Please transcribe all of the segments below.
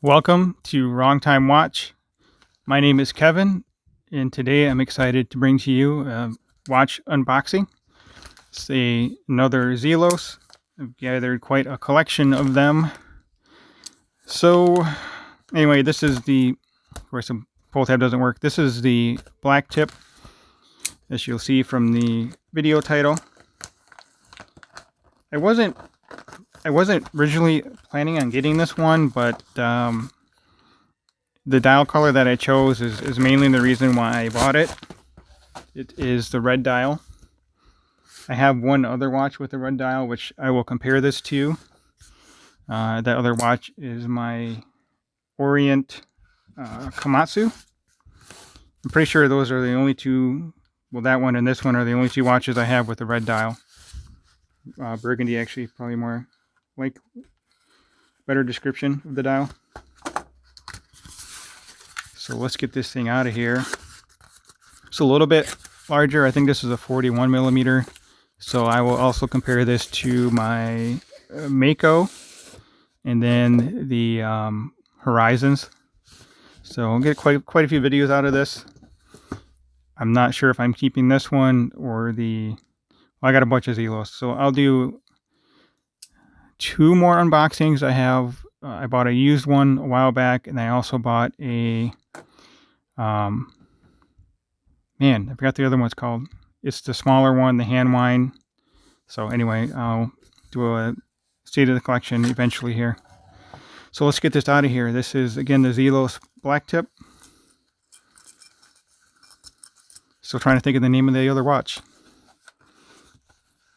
Welcome to Wrong Time Watch. My name is Kevin, and today I'm excited to bring to you a watch unboxing. It's another Zelos. I've gathered quite a collection of them. So, anyway, this is of course, the pull tab doesn't work. This is the Blacktip, as you'll see from the video title. I wasn't originally planning on getting this one, but the dial color that I chose is mainly the reason why I bought it. It is the red dial. I have one other watch with a red dial, which I will compare this to. That other watch is my Orient Komatsu. I'm pretty sure those are the only two, well, that one and this one are the only two watches I have with the red dial. Burgundy actually probably more like better description of the dial. So let's get this thing out of here. It's a little bit larger. I think this is a 41 millimeter. So I will also compare this to my Mako and then the Horizons. So I'll get quite a few videos out of this. I'm not sure if I'm keeping this one or well, I got a bunch of Zelos. So I'll do two more unboxings. I bought a used one a while back, and I also bought a man, I forgot the other one's called. It's the smaller one, the hand wind. So anyway, I'll do a state of the collection eventually here. So let's get this out of here. This is, again, the Zelos Blacktip. Still trying to think of the name of the other watch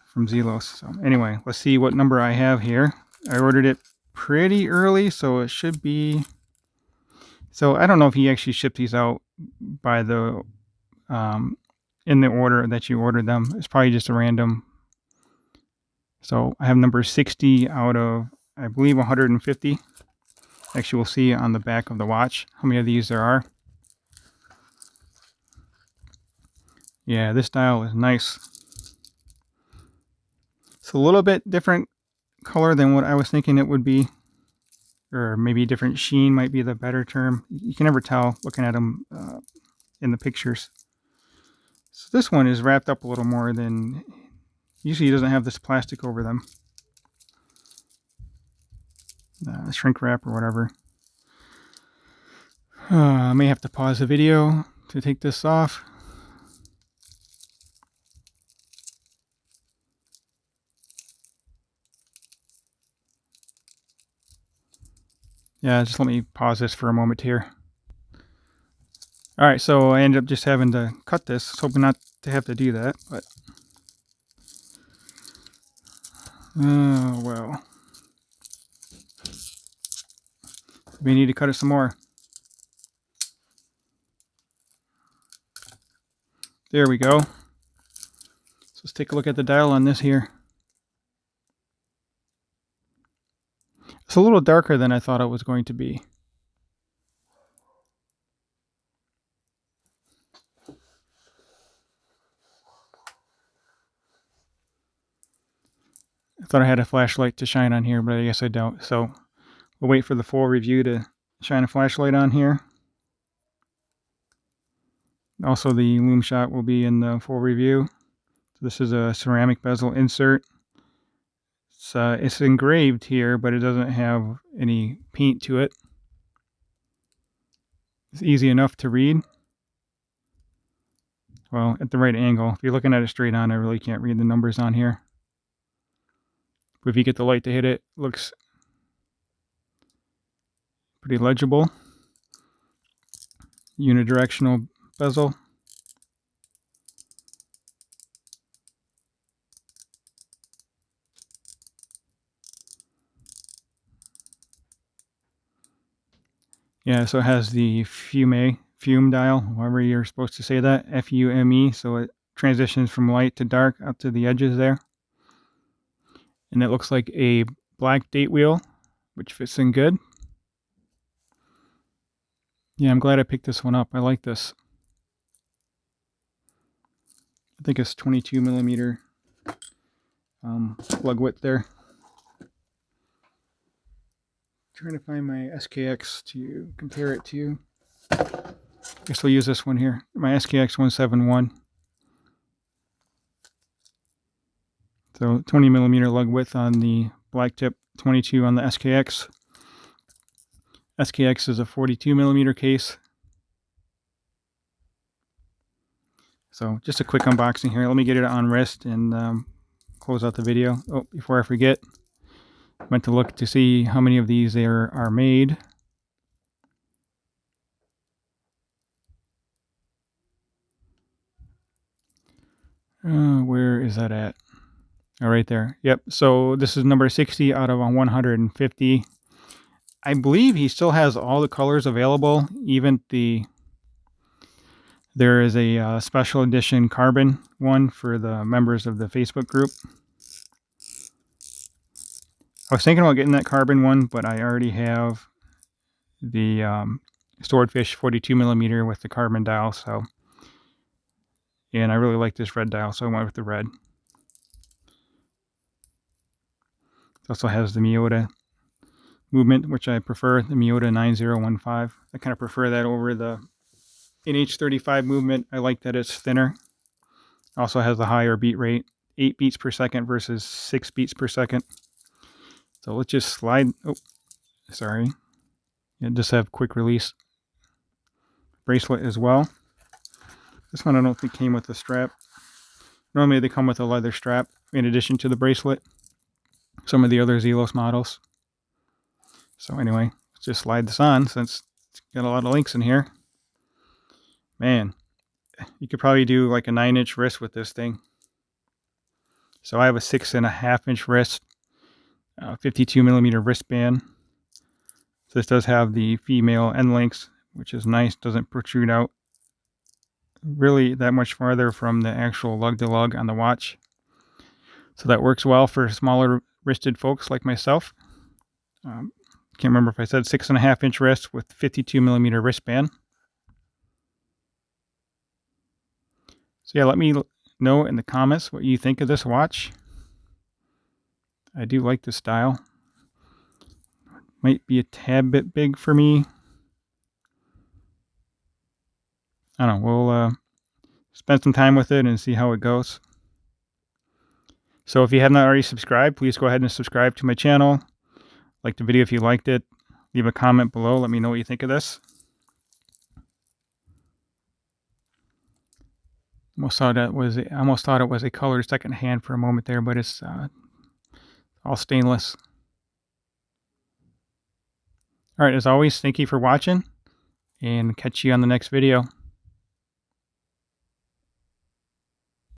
from Zelos. So anyway, let's see what number I have here. I ordered it pretty early, so it should be... So I don't know if he actually shipped these out by the... in the order that you ordered them. It's probably just a random. So I have number 60 out of, I believe, 150. Actually, we'll see on the back of the watch how many of these there are. Yeah, this dial is nice. It's a little bit different color than what I was thinking it would be. Or maybe different sheen might be the better term. You can never tell looking at them in the pictures. So this one is wrapped up a little more than... Usually it doesn't have this plastic over them. Shrink wrap or whatever. I may have to pause the video to take this off. Yeah, just let me pause this for a moment here. Alright, so I ended up just having to cut this. I was hoping not to have to do that, but... Oh, well. We need to cut it some more. There we go. So let's take a look at the dial on this here. It's a little darker than I thought it was going to be. I thought I had a flashlight to shine on here, but I guess I don't. So we'll wait for the full review to shine a flashlight on here. Also, the loom shot will be in the full review. So this is a ceramic bezel insert. It's engraved here, but it doesn't have any paint to it. It's easy enough to read. Well, at the right angle. If you're looking at it straight on, I really can't read the numbers on here. But if you get the light to hit it, it looks pretty legible. Unidirectional bezel. Yeah, so it has the fume dial, however you're supposed to say that, F-U-M-E, so it transitions from light to dark out to the edges there. And it looks like a black date wheel, which fits in good. Yeah, I'm glad I picked this one up. I like this. I think it's 22 millimeter plug width there. Trying to find my SKX to compare it to. Guess we'll use this one here, my SKX 171. So 20mm lug width on the Blacktip 22 on the SKX. SKX is a 42mm case. So just a quick unboxing here. Let me get it on wrist and close out the video. Oh, before I forget, I went to look to see how many of these there are made. Where is that at? Oh, right there. Yep. So this is number 60 out of 150. I believe he still has all the colors available. Even there is a special edition carbon one for the members of the Facebook group. I was thinking about getting that carbon one, but I already have the Swordfish 42mm with the carbon dial. So, and I really like this red dial, so I went with the red. It also has the Miyota movement, which I prefer, the Miyota 9015. I kind of prefer that over the NH35 movement. I like that it's thinner. Also has the higher beat rate, 8 beats per second versus 6 beats per second. So let's just slide. Oh, sorry. Yeah, just have quick release bracelet as well. This one I don't think came with a strap. Normally they come with a leather strap in addition to the bracelet. Some of the other Zelos models. So anyway, let's just slide this on since it's got a lot of links in here. Man, you could probably do like a 9-inch wrist with this thing. So I have a 6.5-inch wrist, 52mm wristband. So this does have the female end links, which is nice. Doesn't protrude out really that much farther from the actual lug-to-lug on the watch. So that works well for smaller wristed folks like myself. Can't remember if I said 6.5-inch wrist with 52mm wristband. So yeah, let me know in the comments what you think of this watch. I do like the style. Might be a tad bit big for me. I don't know. We'll spend some time with it and see how it goes. So if you have not already subscribed, please go ahead and subscribe to my channel. Like the video if you liked it. Leave a comment below. Let me know what you think of this. I almost thought it was a colored second hand for a moment there, but it's all stainless. All right, as always, thank you for watching, and catch you on the next video.